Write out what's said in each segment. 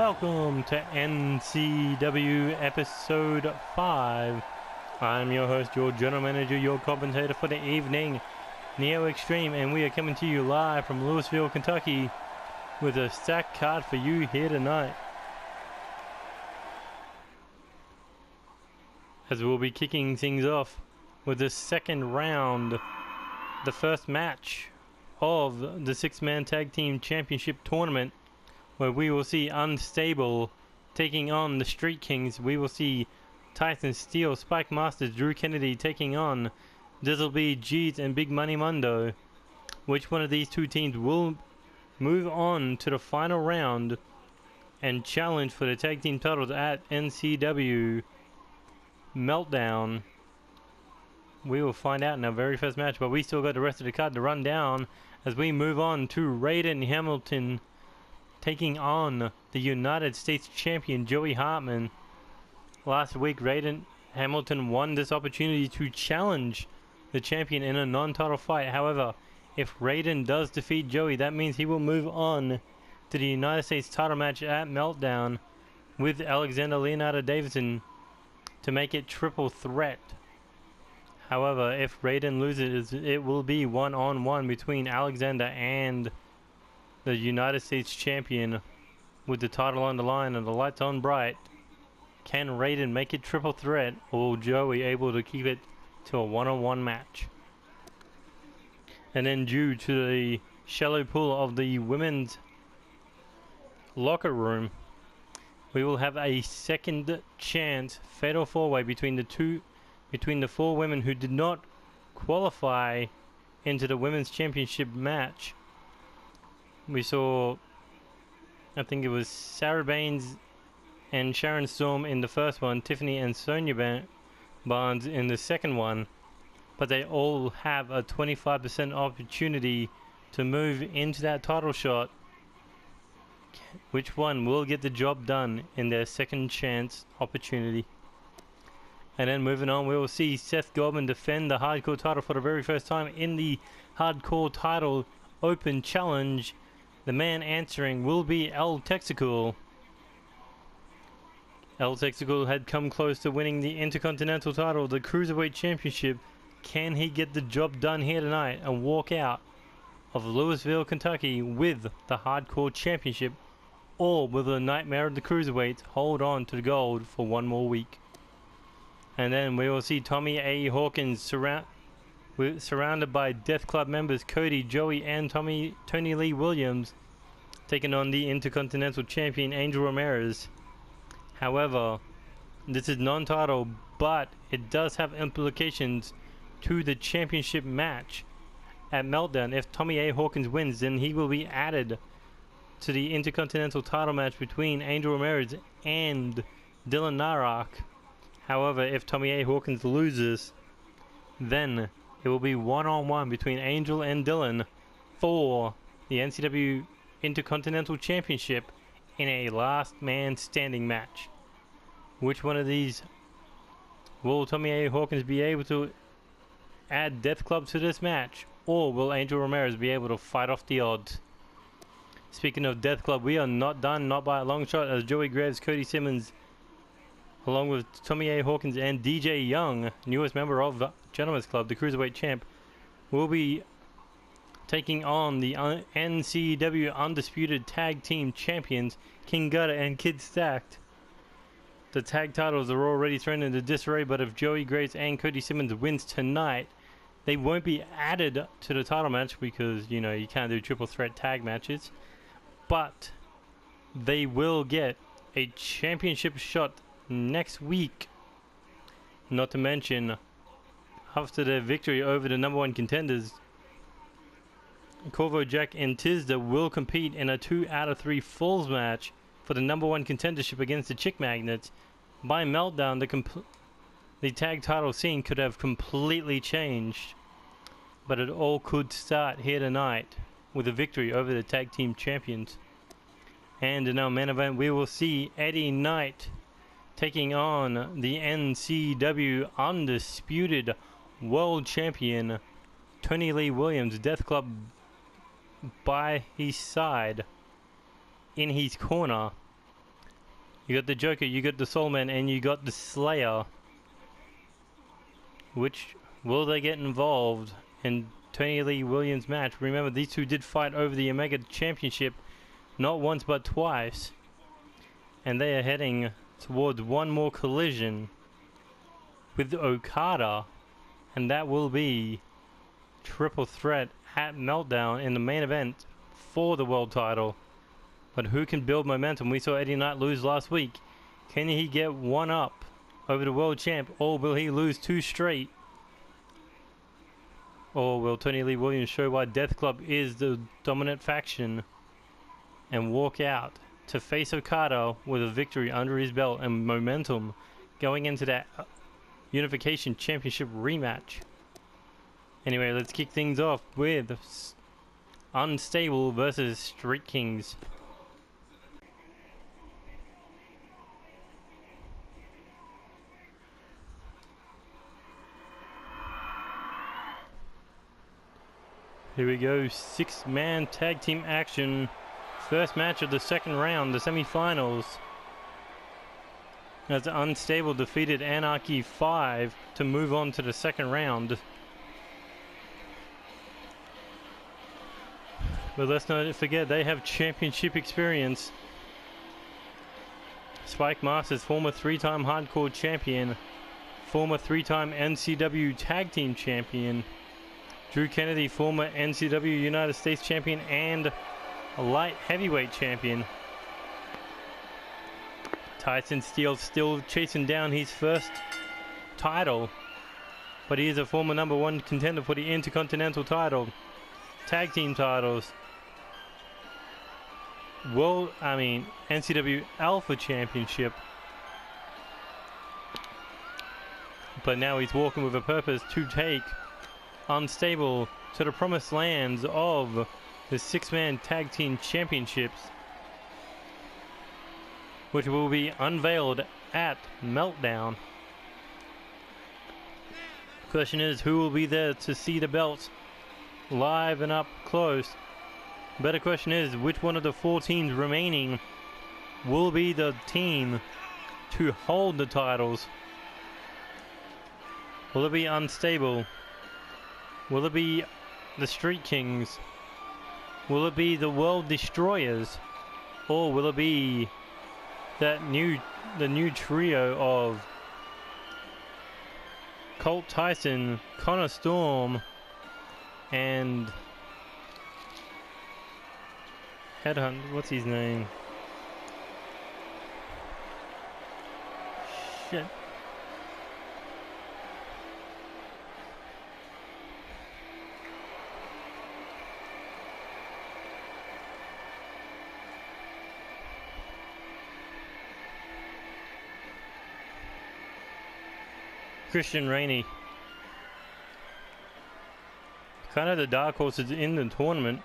welcome to NCW episode 5. I'm your host, your general manager, your commentator for the evening, Neo Extreme, and we are coming to you live from Louisville, Kentucky with a stacked card for you here tonight. As we'll be kicking things off with the second round, the first match of the six-man tag team championship tournament, where we will see Unstable taking on the Street Kings. We will see Tyson Steele, Spike Masters, Drew Kennedy taking on Dizzle B, Jeez, and Big Money Mundo. Which one of these two teams will move on to the final round and challenge for the tag team titles at NCW Meltdown? We will find out in our very first match, but we still got the rest of the card to run down as we move on to Raiden Hamilton taking on the United States champion Joey Hartman. Last week, Raiden Hamilton won this opportunity to challenge the champion in a non-title fight. However, if Raiden does defeat Joey, that means he will move on to the United States title match at Meltdown with Alexander Leonardo Davidson to make it triple threat. However, if Raiden loses, it will be one-on-one between Alexander and the United States champion with the title on the line and the lights on bright. Can Raiden make it triple threat, or will Joey able to keep it to a one-on-one match? And then due to the shallow pool of the women's locker room, we will have a second chance fatal four-way between the four women who did not qualify into the women's championship match. We saw, I think it was Sarah Baines and Sharon Storm in the first one, Tiffany and Sonia Barnes in the second one, but they all have a 25% opportunity to move into that title shot. Which one will get the job done in their second chance opportunity? And then moving on, we will see Seth Godin defend the Hardcore title for the very first time in the Hardcore title Open Challenge. The man answering will be El Texical. El Texical had come close to winning the Intercontinental title, the Cruiserweight Championship. Can he get the job done here tonight and walk out of Louisville, Kentucky with the Hardcore Championship? Or will the Nightmare of the Cruiserweights hold on to the gold for one more week? And then we will see Tommy A. Hawkins surrounded by Death Club members Cody, Joey, and Tony Lee Williams taking on the Intercontinental Champion Angel Ramirez. However, this is non-title, but it does have implications to the championship match at Meltdown. If Tommy A. Hawkins wins, then he will be added to the Intercontinental title match between Angel Ramirez and Dylan Narak. However, if Tommy A. Hawkins loses, then it will be one-on-one between Angel and Dylan for the NCW Intercontinental Championship in a last man standing match. Which one of these will Tommy A. Hawkins be able to add Death Club to this match, or will Angel Ramirez be able to fight off the odds? Speaking of Death Club, we are not done, not by a long shot, as Joey Graves, Cody Simmons, along with Tommy A. Hawkins and DJ Young, newest member of Gentleman's Club, the Cruiserweight champ, will be taking on the NCW Undisputed Tag Team Champions, King Gutter and Kid Stacked. The tag titles are already thrown into disarray, but if Joey Graves and Cody Simmons wins tonight, they won't be added to the title match because, you know, you can't do triple threat tag matches. But they will get a championship shot next week. Not to mention, after their victory over the number one contenders, Corvo Jack and Tisda will compete in a 2 out of 3 falls match for the number one contendership against the Chick Magnets. By Meltdown, the tag title scene could have completely changed, but it all could start here tonight with a victory over the tag team champions. And in our main event, we will see Eddie Knight taking on the NCW Undisputed World Champion Tony Lee Williams. Death Club by his side, in his corner, You got the Joker, you got the Soul Man, and you got the Slayer. Which will they get involved in Tony Lee Williams' match? Remember, these two did fight over the Omega Championship not once but twice. And they are heading towards one more collision with Okada. And that will be triple threat at Meltdown in the main event for the world title. But who can build momentum? We saw Eddie Knight lose last week. Can he get one up over the world champ, or will he lose 2 straight? Or will Tony Lee Williams show why Death Club is the dominant faction and walk out to face Okada with a victory under his belt and momentum going into that Unification Championship rematch? Anyway, let's kick things off with Unstable versus Street Kings. Here we go, 6-man tag team action. First match of the second round, the semi-finals. As Unstable defeated Anarchy 5 to move on to the second round. But let's not forget, they have championship experience. Spike Masters, former 3-time hardcore champion, former 3-time NCW tag team champion. Drew Kennedy, former NCW United States champion and a light heavyweight champion. Tyson Steele still chasing down his first title, but he is a former #1 contender for the Intercontinental title, tag team titles, NCW Alpha Championship. But now he's walking with a purpose to take Unstable to the promised lands of the 6-man tag team championships, which will be unveiled at Meltdown. Question is, who will be there to see the belts live and up close? Better question is, which one of the 4 teams remaining will be the team to hold the titles? Will it be Unstable? Will it be the Street Kings? Will it be the World Destroyers? Or will it be the new trio of Colt Tyson, Connor Storm, and Headhunt, what's his name? Shit. Christian Rainey. Kind of the dark horses in the tournament.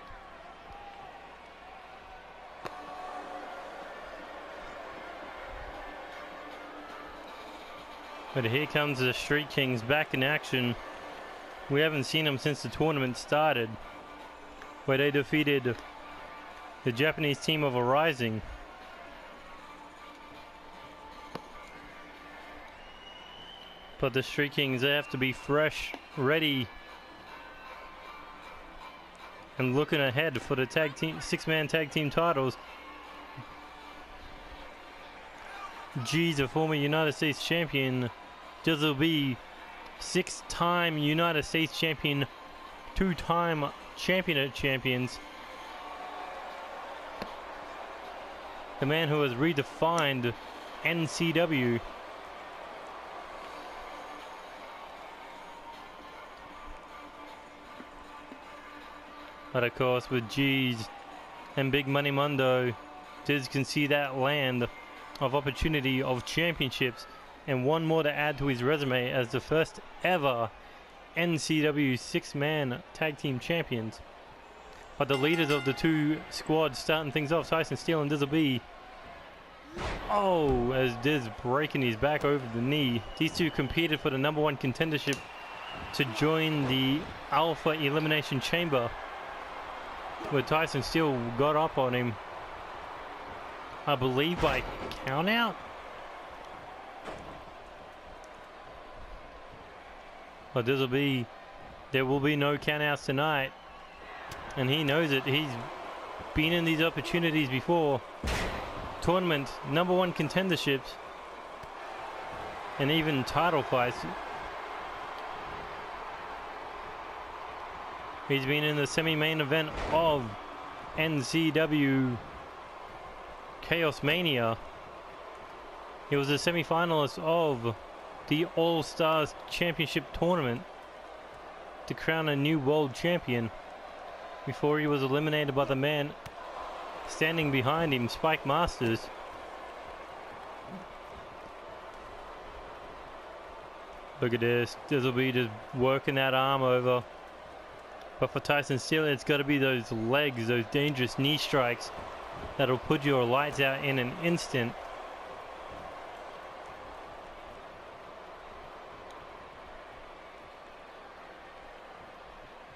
But here comes the Street Kings back in action. We haven't seen them since the tournament started, where they defeated the Japanese team of Arising. But the Street Kings, they have to be fresh, ready, and looking ahead for the 6-man tag team titles. G's a former United States champion. Dizzle B, 6-time United States champion, 2-time championate champions. The man who has redefined NCW. But of course, with G's and Big Money Mundo, Diz can see that land of opportunity of championships and one more to add to his resume as the first ever NCW 6-man tag team champions. But the leaders of the 2 squads starting things off, Tyson Steele and Dizzle B. Oh, as Diz breaking his back over the knee. These 2 competed for the #1 contendership to join the Alpha Elimination Chamber, where Tyson Steele got up on him. I believe by count out. But there will be no count outs tonight. And he knows it. He's been in these opportunities before. Tournament, #1 contenderships. And even title fights. He's been in the semi-main event of NCW Chaos Mania. He was a semi-finalist of the All-Stars Championship Tournament to crown a new world champion before he was eliminated by the man standing behind him, Spike Masters. Look at this. This will be just working that arm over. But for Tyson Steele, it's got to be those legs, those dangerous knee strikes that'll put your lights out in an instant.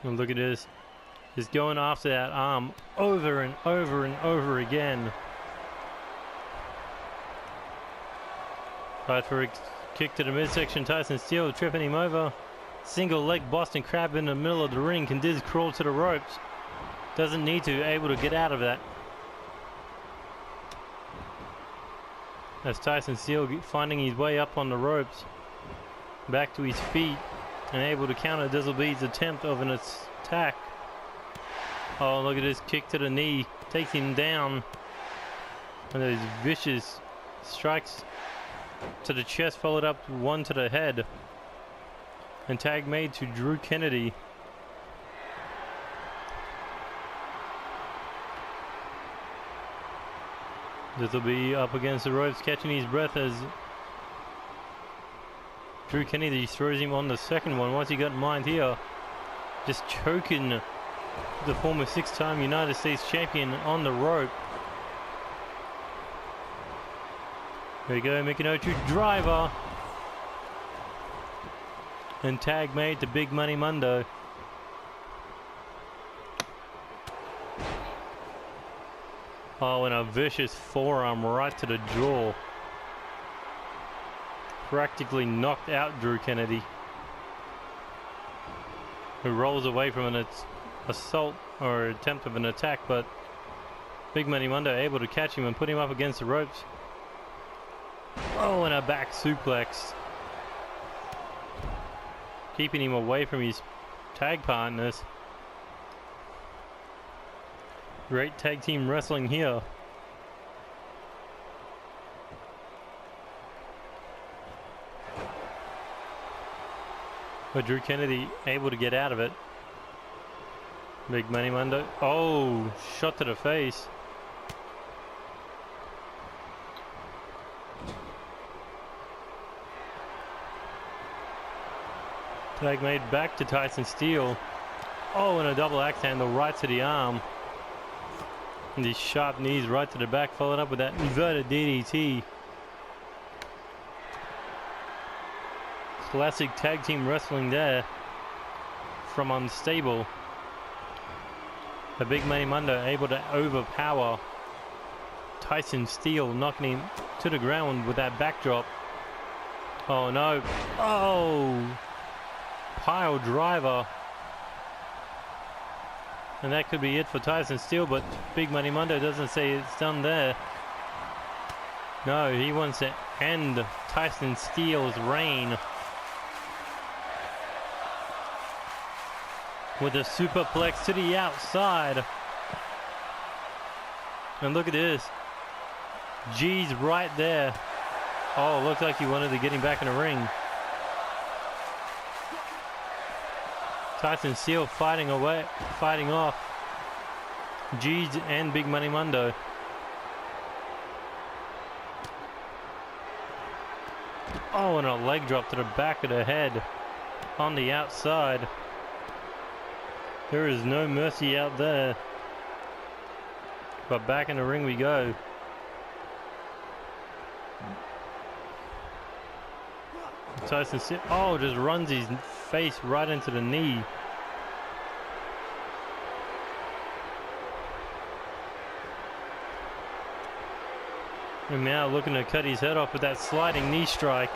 And look at this. Just going after that arm over and over and over again. Right for a kick to the midsection. Tyson Steele tripping him over. Single leg Boston Crab in the middle of the ring. Can Diz crawl to the ropes? Doesn't need to. Able to get out of that. As Tyson Steele finding his way up on the ropes. Back to his feet. And able to counter Dizzlebee's attempt of an attack. Oh, look at this kick to the knee. Takes him down. And those vicious strikes to the chest followed up one to the head. And tag made to Drew Kennedy. This will be up against the ropes, catching his breath as Drew Kennedy throws him on the second one. Once he got in mind here, just choking the former 6-time United States champion on the rope. There you go, Michinoku driver. And tag made to Big Money Mundo. Oh, and a vicious forearm right to the jaw. Practically knocked out Drew Kennedy, who rolls away from an assault or attempt of an attack, but Big Money Mundo able to catch him and put him up against the ropes. Oh, and a back suplex. Keeping him away from his tag partners. Great tag team wrestling here. But Drew Kennedy able to get out of it. Big Money Mundo. Oh, shot to the face. Tag made back to Tyson Steele. Oh, and a double axe handle right to the arm. And these sharp knees right to the back, followed up with that inverted DDT. Classic tag team wrestling there from Unstable. The Big Money Mundo able to overpower Tyson Steele, knocking him to the ground with that backdrop. Oh no. Oh! Pile driver. And that could be it for Tyson Steele, but Big Money Mundo doesn't say it's done there. No, he wants to end Tyson Steele's reign with a superplex to the outside. And look at this. G's right there. Oh, looked like he wanted to get him back in the ring. Tyson Steele fighting off G's and Big Money Mundo. Oh, and a leg drop to the back of the head on the outside. There is no mercy out there. But back in the ring we go. Tyson Steele, oh, just runs his face right into the knee. And now looking to cut his head off with that sliding knee strike.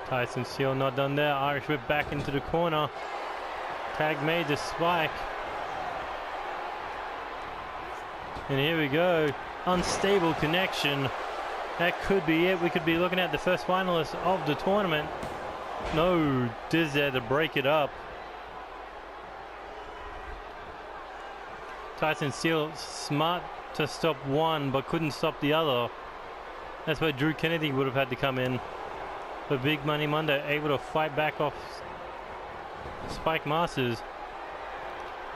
Tyson Steele not done there. Irish whip back into the corner. Tag made to Spike. And here we go. Unstable connection. That could be it. We could be looking at the first finalist of the tournament. No, Diz there to break it up. Tyson Steele smart to stop one, but couldn't stop the other. That's where Drew Kennedy would have had to come in. But Big Money Monday able to fight back off Spike Masters.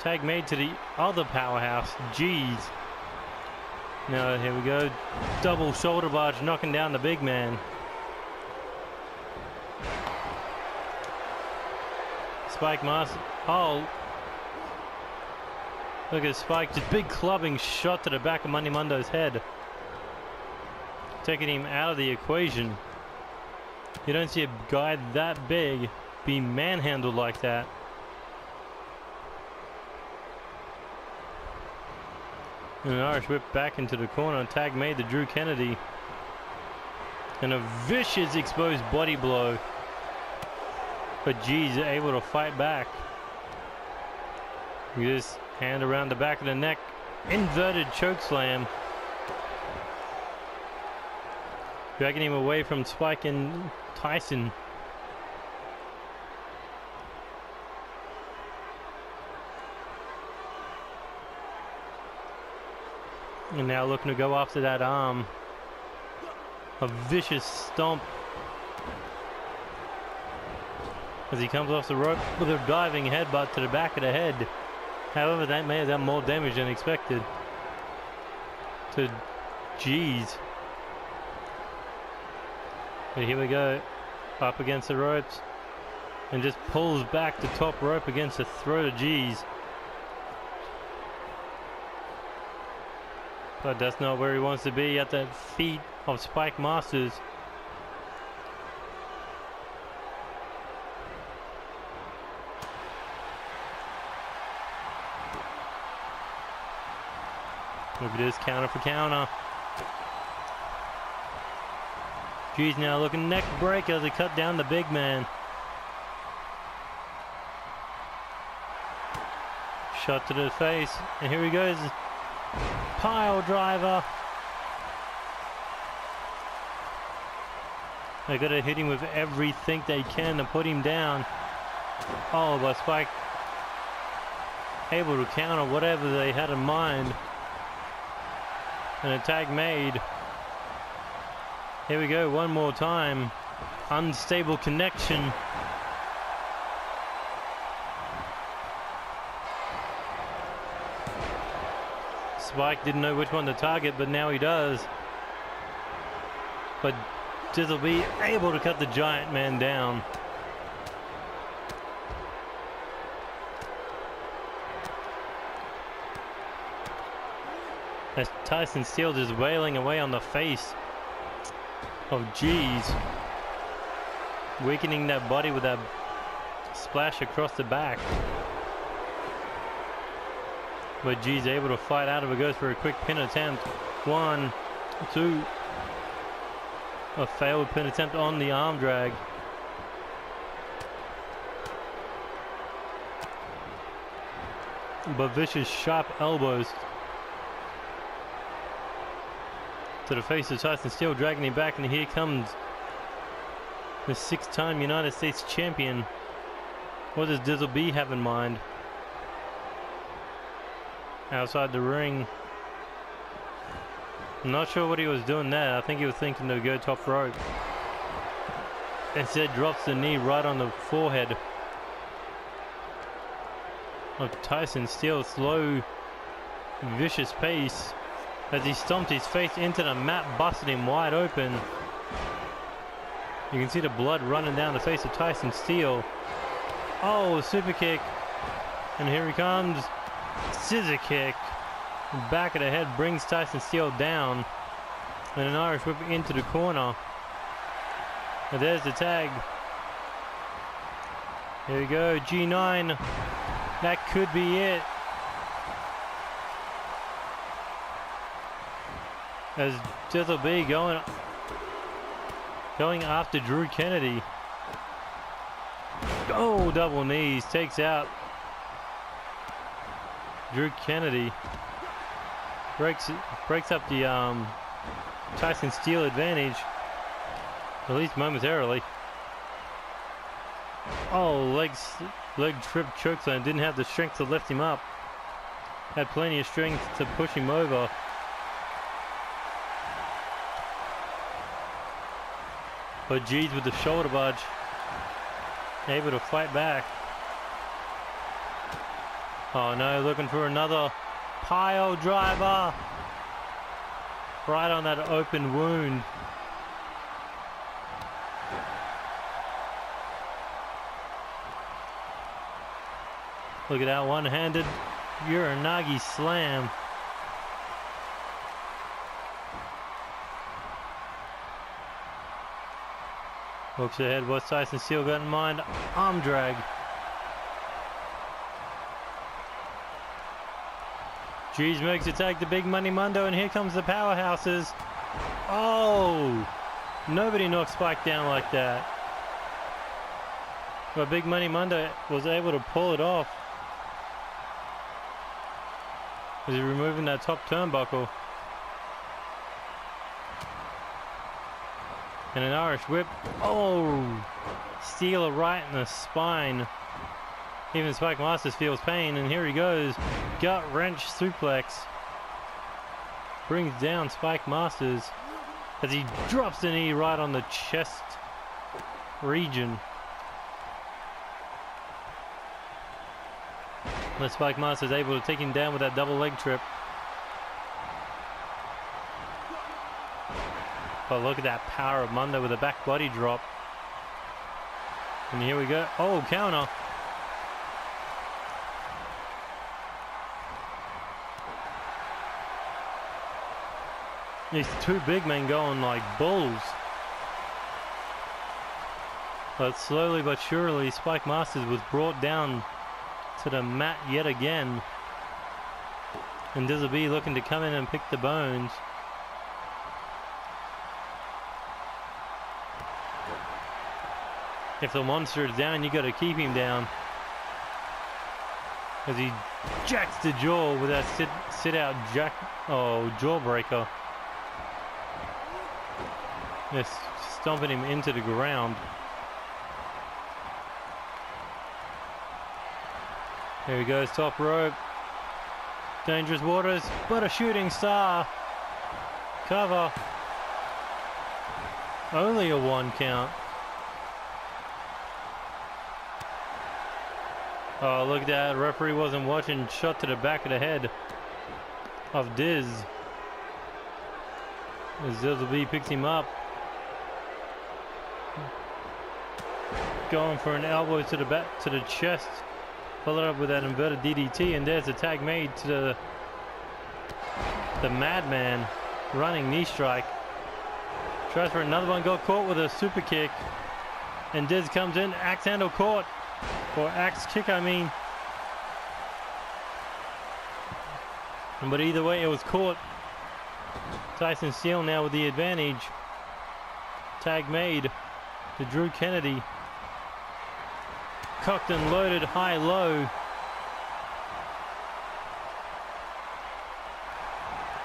Tag made to the other powerhouse, Jeez. Now here we go. Double shoulder barge knocking down the big man. Spike Masters. Oh. Look at Spike, just big clubbing shot to the back of Money Mondo's head. Taking him out of the equation. You don't see a guy that big be manhandled like that. And an Irish whip back into the corner. Tag made to Drew Kennedy. And a vicious exposed body blow. But G's able to fight back. Look at this. Hand around the back of the neck. Inverted choke slam. Dragging him away from Spike and Tyson. And now looking to go after that arm. A vicious stomp. As he comes off the rope with a diving headbutt to the back of the head. However, that may have done more damage than expected. To G's. But here we go. Up against the ropes. And just pulls back the top rope against the throat of G's. But that's not where he wants to be, at the feet of Spike Masters. Look at this, counter for counter. G's now looking neck breaker as they cut down the big man. Shot to the face, and here he goes. Pile driver. They gotta hit him with everything they can to put him down. Oh, but Spike able to counter whatever they had in mind. And a tag made. Here we go, one more time. Unstable connection. Spike didn't know which one to target, but now he does. But Diz will be able to cut the giant man down. As Tyson Steele just wailing away on the face of G's. Weakening that body with that splash across the back. But G's able to fight out of it. Goes for a quick pin attempt. 1, 2. A failed pin attempt on the arm drag. But vicious sharp elbows to the face of Tyson Steele, dragging him back, and here comes the 6-time United States champion. What does Dizzle B have in mind? Outside the ring. I'm not sure what he was doing there. I think he was thinking to go top rope. Instead drops the knee right on the forehead of Tyson Steele. Slow, vicious pace as he stomped his face into the mat, busted him wide open. You can see the blood running down the face of Tyson Steele. Oh, super kick. And here he comes. Scissor kick. Back of the head brings Tyson Steele down. And an Irish whip into the corner. And there's the tag. Here we go, G9. That could be it. As Jizzle B going after Drew Kennedy. Oh, double knees, takes out Drew Kennedy. Breaks up the Tyson Steele advantage, at least momentarily. Oh, leg trip chokeslam. Didn't have the strength to lift him up. Had plenty of strength to push him over. But G's with the shoulder budge, able to fight back. Oh no, looking for another pile driver. Right on that open wound. Look at that one-handed Uranagi slam. Looks ahead, what's Tyson Steele got in mind? Arm drag. G's makes it take the Big Money Mundo, and here comes the powerhouses. Oh! Nobody knocks Spike down like that. But Big Money Mundo was able to pull it off. Is he removing that top turnbuckle? And an Irish whip. Oh! Steele right in the spine. Even Spike Masters feels pain, and here he goes. Gut wrench suplex. Brings down Spike Masters as he drops the knee right on the chest region. And Spike Masters able to take him down with that double leg trip. But look at that power of Mundo with a back body drop. And here we go. Oh, counter. These two big men going like bulls. But slowly but surely, Spike Masters was brought down to the mat yet again. And Dizzle B looking to come in and pick the bones. If the monster is down, you got to keep him down. As he jacks the jaw with that sit out jawbreaker. Just stomping him into the ground. Here he goes, top rope. Dangerous waters, but a shooting star. Cover. Only a 1 count. Oh, look at that. Referee wasn't watching. Shot to the back of the head of Diz. As Dizzle B picks him up. Going for an elbow to the back, to the chest. Followed up with that inverted DDT, and there's a tag made to the Madman. Running knee strike. Tries for another one. Got caught with a super kick. And Diz comes in. Axe handle caught. Or axe kick, I mean. But either way, it was caught. Tyson Steele now with the advantage. Tag made to Drew Kennedy. Cocked and loaded, high-low.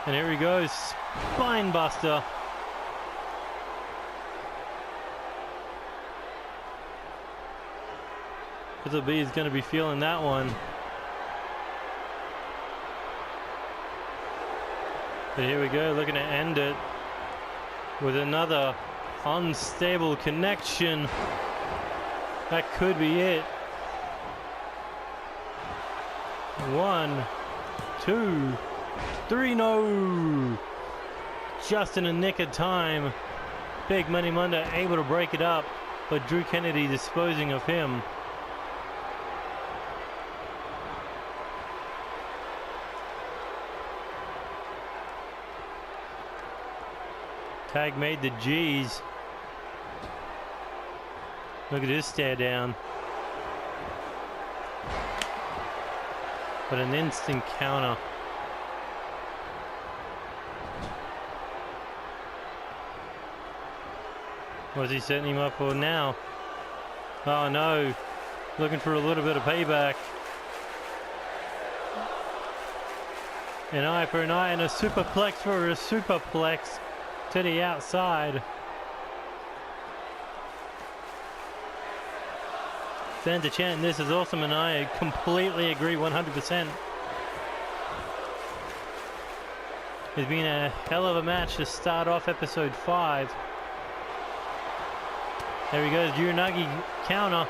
And here he goes. Spine buster. Dizzle B is going to be feeling that one. But here we go, looking to end it with another unstable connection. That could be it. 1, 2, 3, no! Just in the nick of time. Big Money Mundo able to break it up, but Drew Kennedy disposing of him. Tag made the G's. Look at this stare down. But an instant counter. What's he setting him up for now? Oh no, looking for a little bit of payback. An eye for an eye and a superplex for a superplex to the outside. Stand to chant, this is awesome, and I completely agree 100%. It's been a hell of a match to start off episode 5. There he goes, Uranagi counter.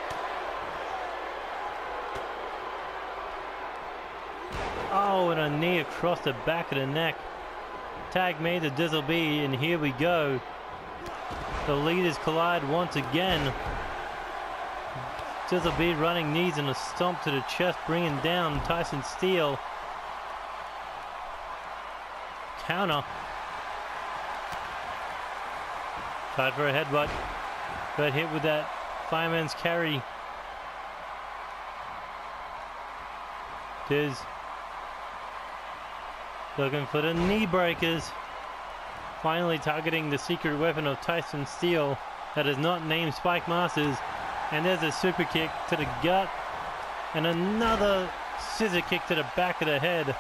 Oh, and a knee across the back of the neck. Tag made the Dizzle B, and here we go. The leaders collide once again. Dizzle B running knees and a stomp to the chest, bringing down Tyson Steele. Counter. Tried for a headbutt. Got hit with that fireman's carry. Diz looking for the knee breakers. Finally targeting the secret weapon of Tyson Steele that is not named Spike Masters. And there's a super kick to the gut. And another scissor kick to the back of the head.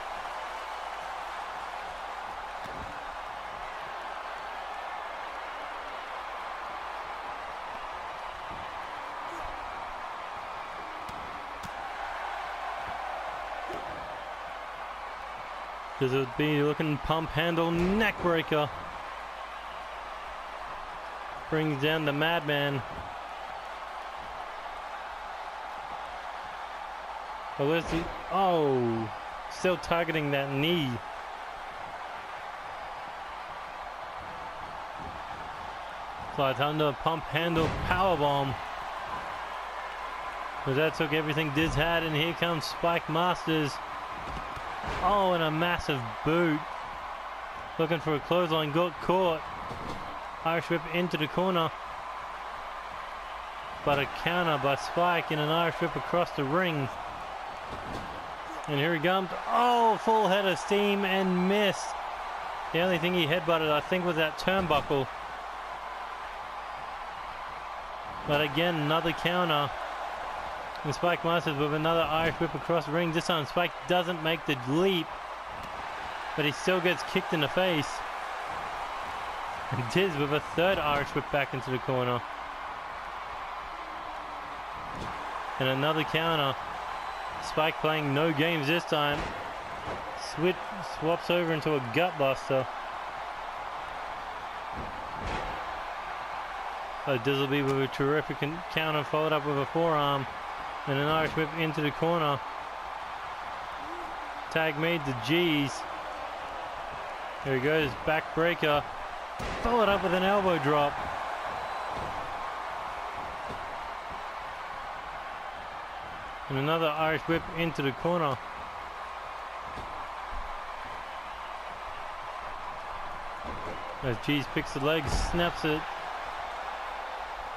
This would be looking pump handle neck breaker. Brings down the Madman. Oh, where's the... Oh, still targeting that knee. Slides under, pump handle powerbomb. But that took everything Diz had, and here comes Spike Masters. Oh, and a massive boot. Looking for a clothesline, got caught. Irish whip into the corner. But a counter by Spike and an Irish whip across the ring. And here he comes. Oh, full head of steam and missed. The only thing he headbutted, I think, was that turnbuckle. But again, another counter. And Spike Masters with another Irish whip across the ring. This time Spike doesn't make the leap, but he still gets kicked in the face. And Diz with a third Irish whip back into the corner. And another counter. Spike playing no games this time. Swaps over into a gut buster. Dizzleby with a terrific counter followed up with a forearm. And an Irish whip into the corner. Tag made the G's. There he goes, back breaker. Followed up with an elbow drop. And another Irish whip into the corner. As G's picks the legs, snaps it.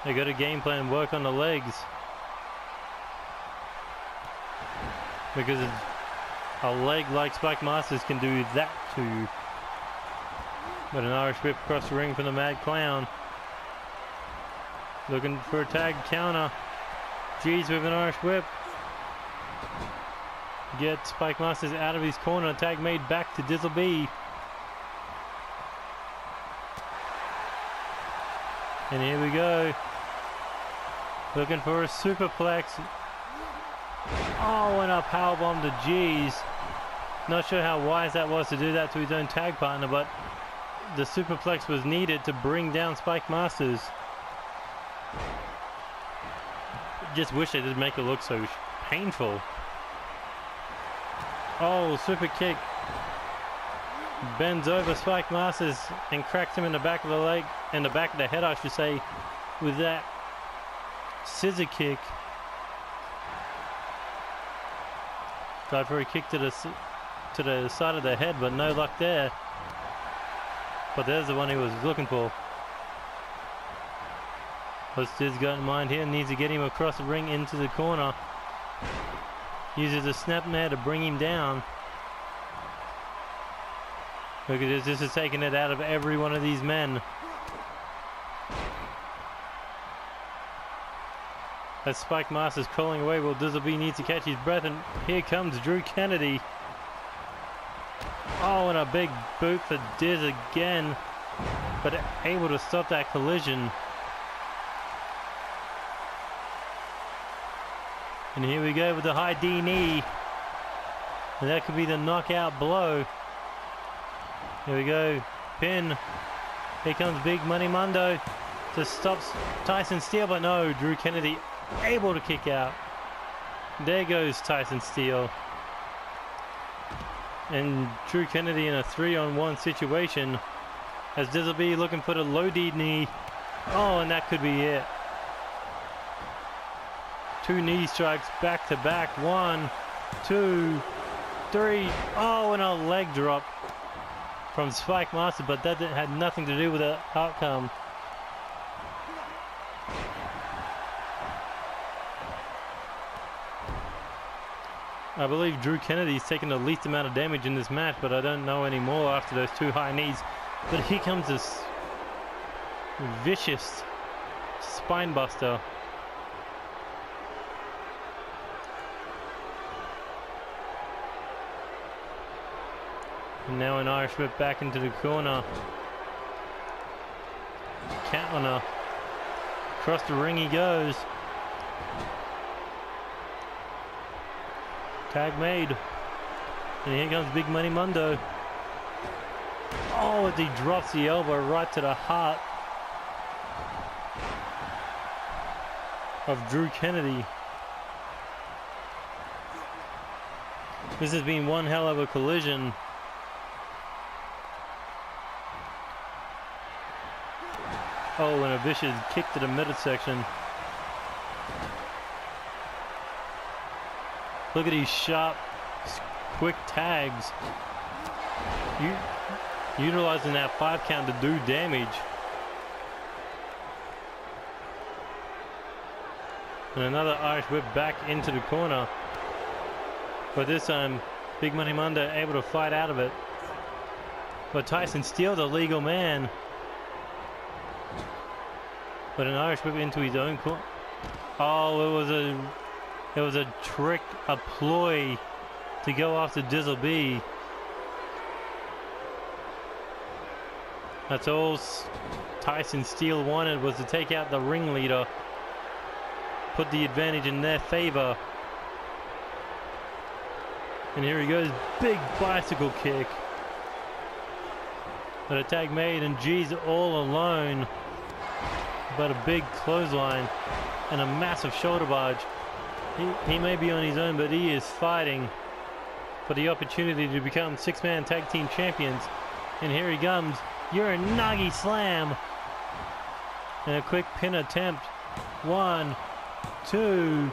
They got a game plan, work on the legs. Because a leg like Spike Masters can do that too. But an Irish whip across the ring from the Mad Clown. Looking for a tag counter. G's with an Irish whip. Get Spike Masters out of his corner. Tag made back to Dizzle B. And here we go. Looking for a superplex. Oh, and a powerbomb to G's. Not sure how wise that was to do that to his own tag partner, but the superplex was needed to bring down Spike Masters. Just wish they didn't make it look so painful. Oh, super kick. Bends over Spike Masters and cracks him in the back of the leg, in the back of the head, I should say, with that scissor kick. Tried for a kick to the side of the head, but no luck there. But there's the one he was looking for. What's Diz got in mind here? Needs to get him across the ring into the corner. Uses a snapmare to bring him down. Look at this. This is taking it out of every one of these men. As Spike Master's crawling away, well, Dizzleby needs to catch his breath, and here comes Drew Kennedy. Oh, and a big boot for Diz again, but able to stop that collision. And here we go with the high D knee. And that could be the knockout blow. Here we go, pin. Here comes Big Money Mundo to stop Tyson Steele, but no, Drew Kennedy able to kick out. There goes Tyson Steele. And Drew Kennedy in a 3-on-1 situation as Dizzleby looking for the low D knee. Oh, and that could be it. 2 knee strikes back to back. 1, 2, 3. Oh, and a leg drop from Spike Master, but that had nothing to do with the outcome. I believe Drew Kennedy's taken the least amount of damage in this match, but I don't know anymore after those 2 high knees. But here comes this vicious spine buster. And now an Irish whip back into the corner. Counter. Across the ring he goes. Tag made. And here comes Big Money Mundo. Oh, as he drops the elbow right to the heart of Drew Kennedy. This has been one hell of a collision. Oh, and a vicious kick to the midsection. Look at these sharp, quick tags. Utilizing that 5 count to do damage. And another Irish whip back into the corner. But this time, Big Money Mundo able to fight out of it. But Tyson Steele, the legal man. But an Irish whip into his own corner. Oh, it was a trick, a ploy to go after Dizzleby. That's all Tyson Steele wanted, was to take out the ringleader, put the advantage in their favor. And here he goes, big bicycle kick. But a tag made, and G's all alone. But a big clothesline and a massive shoulder barge. He may be on his own, but he is fighting for the opportunity to become 6-man tag team champions. And here he comes. Uranagi slam. And a quick pin attempt. 1, 2,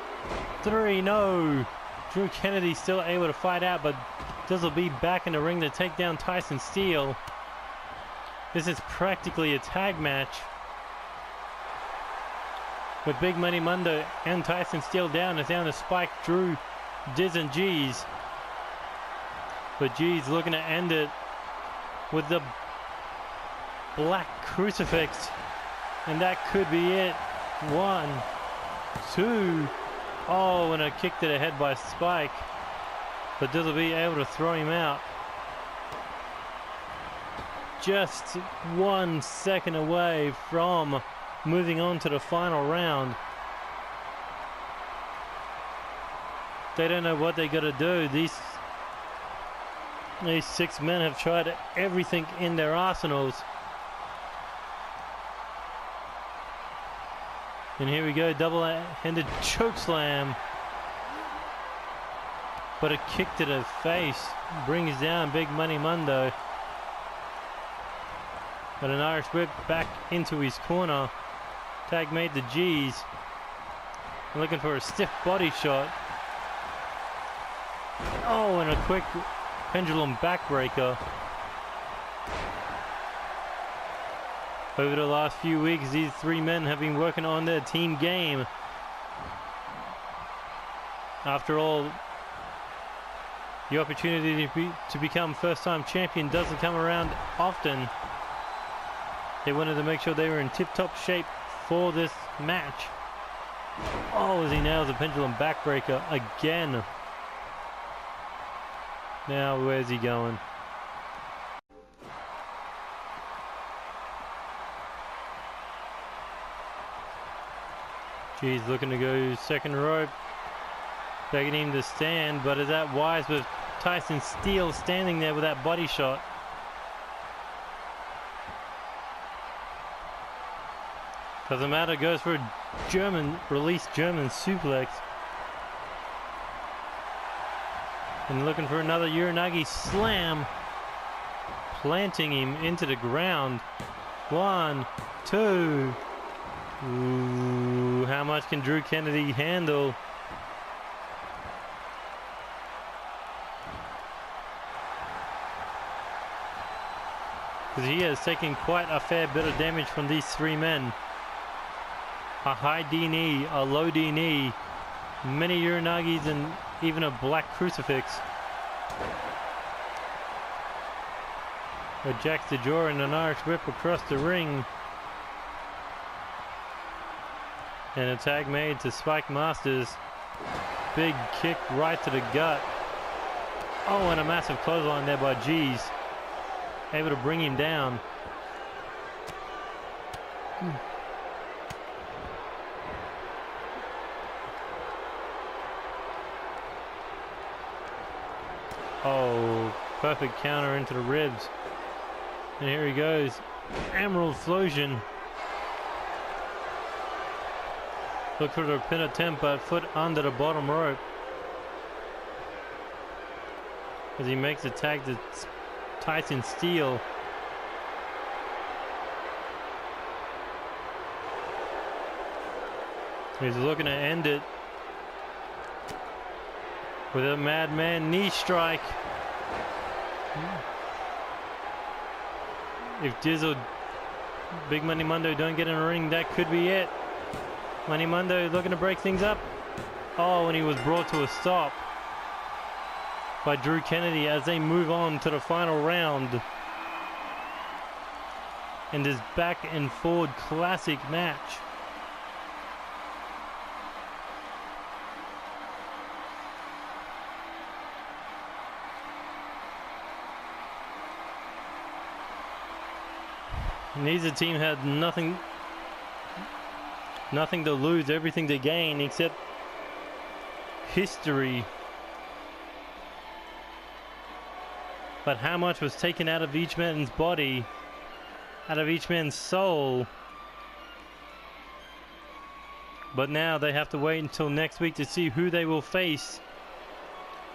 3. No. Drew Kennedy still able to fight out, but Dizzleby back in the ring to take down Tyson Steele. This is practically a tag match, with Big Money Mundo and Tyson Steele down. It's down to Spike, Drew, Diz, and G's. But G's looking to end it with the black crucifix. And that could be it. 1, 2. Oh, and a kick to the head by Spike. But Dizzleby able to throw him out. Just 1 second away from moving on to the final round. They don't know what they got to do. These 6 men have tried everything in their arsenals. And here we go, double-handed choke slam. But a kick to the face brings down Big Money Mundo. But an Irish whip back into his corner. Tag made the G's. Looking for a stiff body shot. Oh, and a quick pendulum backbreaker. Over the last few weeks, these 3 men have been working on their team game. After all, the opportunity to become first-time champion doesn't come around often. They wanted to make sure they were in tip-top shape for this match. Oh, as he nails the pendulum backbreaker again. Now, where's he going? Geez, looking to go second rope. Begging him to stand, but is that wise with Tyson Steele standing there with that body shot? Doesn't matter, goes for a German suplex. And looking for another Uranagi slam. Planting him into the ground. 1, 2. Ooh, how much can Drew Kennedy handle? Because he has taken quite a fair bit of damage from these three men. A high D knee, a low D knee, many Uranagis, and even a black crucifix. Ejects the jaw and an Irish whip across the ring. And a tag made to Spike Masters. Big kick right to the gut. Oh, and a massive clothesline there by G's. Able to bring him down. Oh, perfect counter into the ribs. And here he goes. Emerald Flosion. Look for the pin attempt, but foot under the bottom rope. As he makes a tag to Tyson Steele. He's looking to end it with a Madman knee strike. If Dizzle, Big Money Mundo don't get in the ring, that could be it. Money Mundo looking to break things up. Oh, and he was brought to a stop by Drew Kennedy as they move on to the final round. In this back and forward classic match. Neither team had nothing to lose, everything to gain, except history. But how much was taken out of each man's body, out of each man's soul. But now they have to wait until next week to see who they will face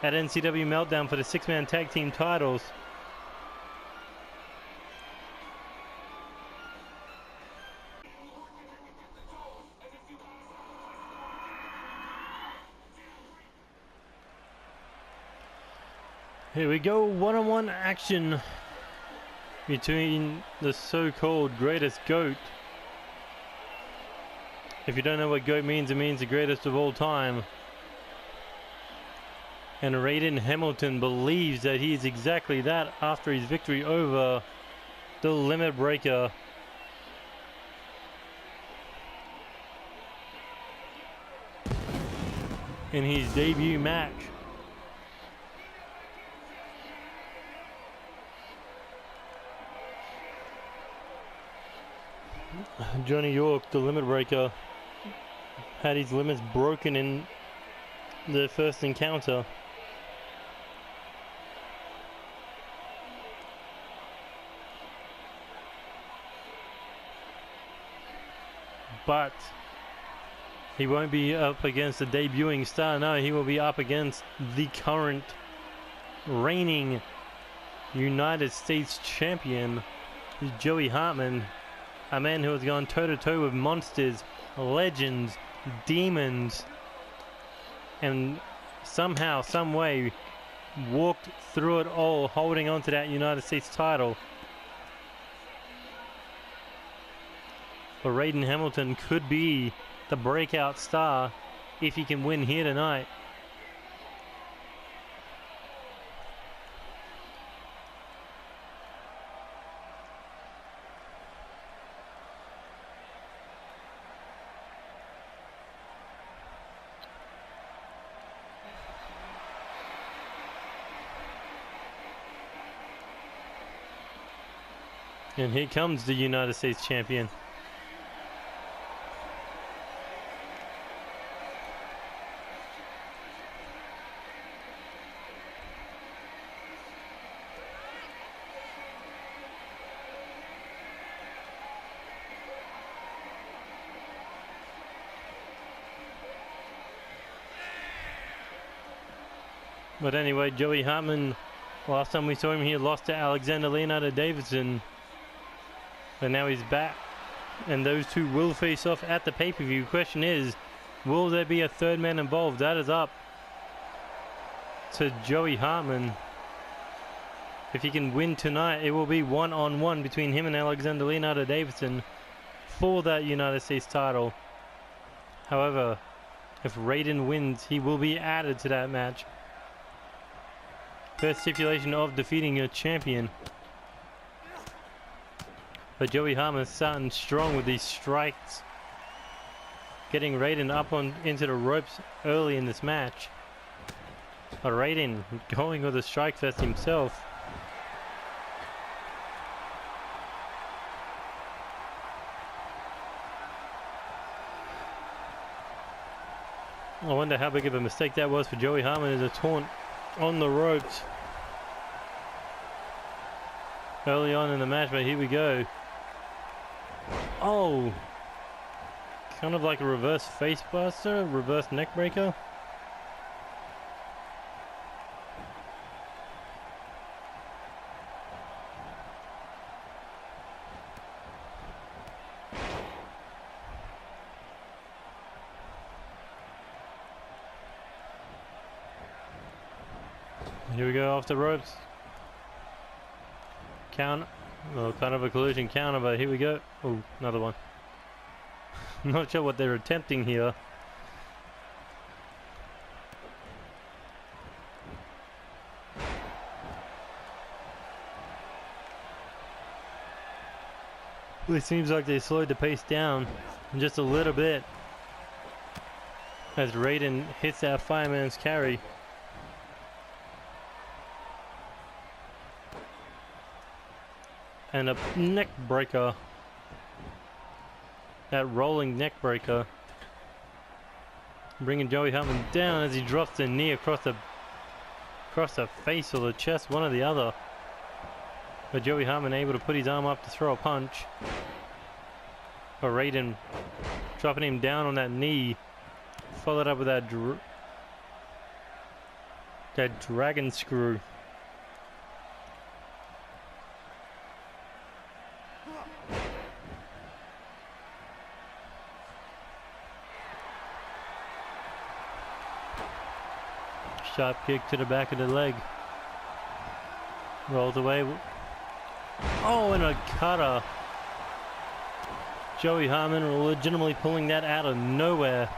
at NCW Meltdown for the 6-man tag team titles. Here we go, one-on-one action between the so-called greatest GOAT. If you don't know what GOAT means, it means the greatest of all time. And Raiden Hamilton believes that he is exactly that after his victory over the Limit Breaker. In his debut match. Johnny York, the Limit Breaker, had his limits broken in the first encounter. But he won't be up against the debuting star. No, he will be up against the current reigning United States champion, Joey Hartman. A man who has gone toe-to-toe with monsters, legends, demons, and somehow, some way, walked through it all holding on to that United States title. But Raiden Hamilton could be the breakout star if he can win here tonight. And here comes the United States champion. But anyway, Joey Hartman, last time we saw him, he lost to Alexander Leonardo Davidson. But now he's back. And those two will face off at the pay-per-view. Question is, will there be a third man involved? That is up to Joey Hartman. If he can win tonight, it will be one-on-one between him and Alexander Leonardo Davidson for that United States title. However, if Raiden wins, he will be added to that match. First stipulation of defeating a champion. But Joey Hartman starting strong with these strikes. Getting Raiden up into the ropes early in this match. But Raiden going with a strike fest himself. I wonder how big of a mistake that was for Joey Hartman as a taunt on the ropes early on in the match, but here we go. Oh, kind of like a reverse face buster, reverse neck breaker. Here we go, off the ropes. Count. Well, kind of a collision counter, but here we go. Oh, another one. Not sure what they're attempting here. Well, it seems like they slowed the pace down just a little bit as Raiden hits that fireman's carry. And a neck breaker. That rolling neck breaker. Bringing Joey Hartman down as he drops the knee across the face or the chest, one or the other. But Joey Hartman able to put his arm up to throw a punch. But Raiden dropping him down on that knee. Followed up with that dragon screw. Sharp kick to the back of the leg. Rolls away. Oh, and a cutter. Joey Hartman legitimately pulling that out of nowhere.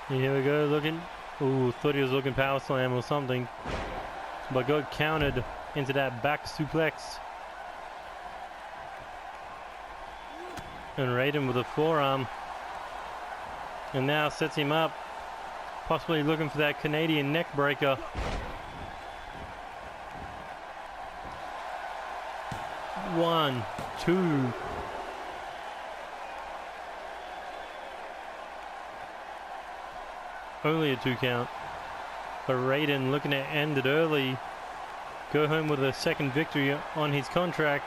Here we go, looking. Ooh, thought he was looking power slam or something. But got countered into that back suplex. And Raiden with a forearm. And now sets him up. Possibly looking for that Canadian neck breaker. One, two. Only a 2 count. But Raiden looking to end it early. Go home with a second victory on his contract.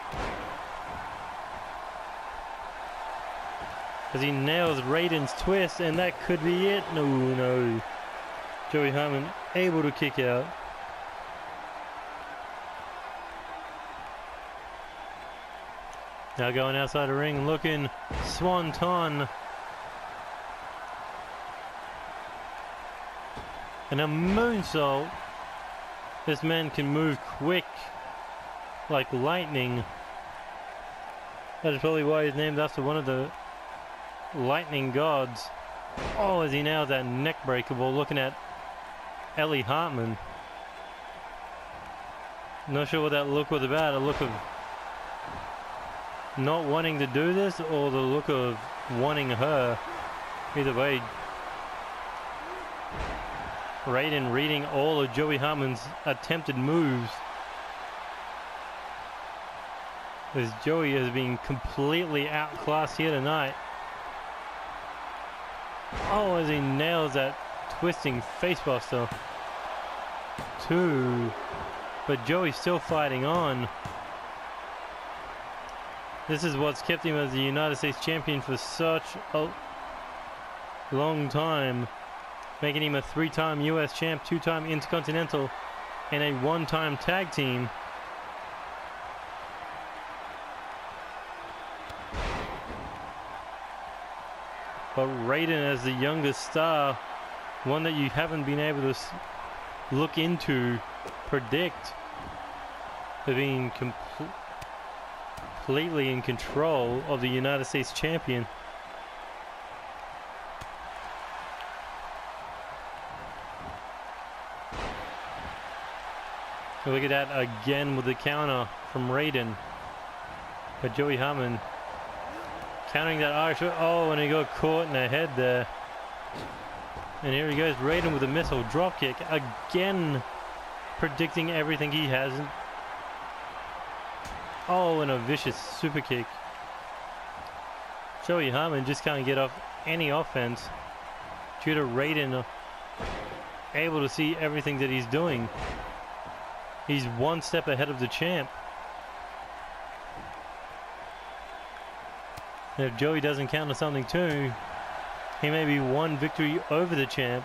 As he nails Raiden's twist, and that could be it. No. Joey Hartman able to kick out. Now going outside the ring, looking swanton. And a moonsault. This man can move quick like lightning. That is probably why he's named after one of the lightning gods. Oh, as he nails that neck breaker ball, looking at Hartman. Not sure what that look was about. A look of not wanting to do this, or the look of wanting her. Either way, Raiden reading all of Joey Hartman's attempted moves, as Joey has been completely outclassed here tonight. Oh, as he nails that twisting facebuster. 2. But Joey's still fighting on. This is what's kept him as the United States champion for such a long time, making him a 3-time US champ, 2-time Intercontinental, and a 1-time tag team. But Raiden as the youngest star, one that you haven't been able to look into, predict, for being completely in control of the United States champion. Look at that again with the counter from Raiden. But Joey Hartman countering that Irish. Oh, and he got caught in the head there. And here he goes, Raiden with a missile dropkick. Again, predicting everything he hasn't. Oh, and a vicious super kick. Joey Hartman just can't get off any offense due to Raiden able to see everything that he's doing. He's one step ahead of the champ. And if Joey doesn't counter something too, he may be one victory over the champ.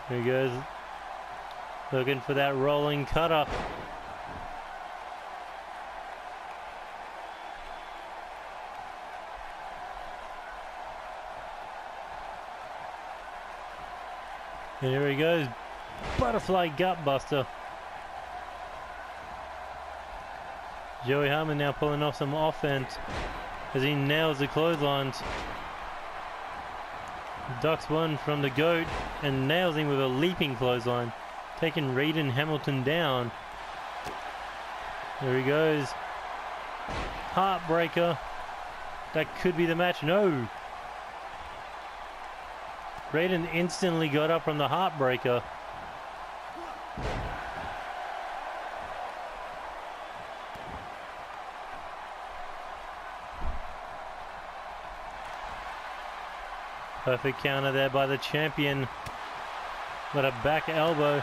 There he goes. Looking for that rolling cutter. And here he goes. Butterfly gut buster. Joey Hartman now pulling off some offense as he nails the clotheslines. Ducks one from the goat and nails him with a leaping clothesline, taking Raiden Hamilton down. There he goes. Heartbreaker. That could be the match. No. Raiden instantly got up from the heartbreaker. Perfect counter there by the champion. But a back elbow.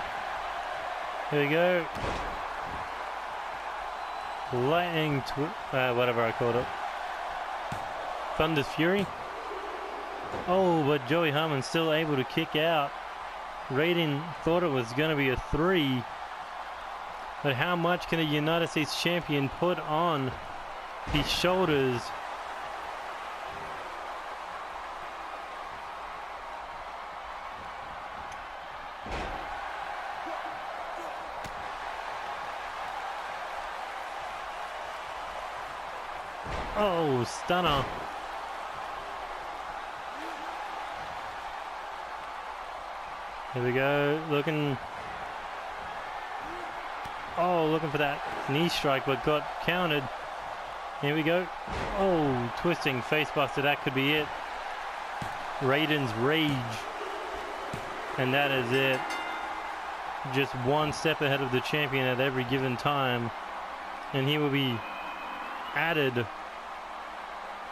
Here we go. Lightning, whatever I called it. Thunder's Fury. Oh, but Joey Hartman still able to kick out. Raiden thought it was going to be a 3. But how much can a United States champion put on his shoulders? Oh, stunner. Here we go, looking. Oh, looking for that knee strike, but got countered. Here we go. Oh, twisting facebuster, that could be it. Raiden's rage. And that is it. Just one step ahead of the champion at every given time. And he will be added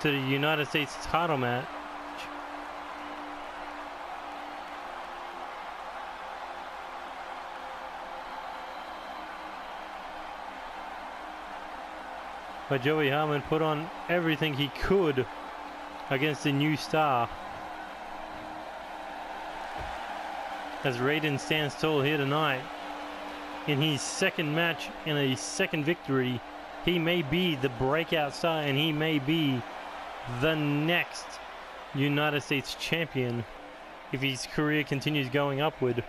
to the United States title match. But Joey Hartman put on everything he could against the new star. As Raiden stands tall here tonight, in his second match and a second victory, he may be the breakout star and he may be the next United States champion if his career continues going upward.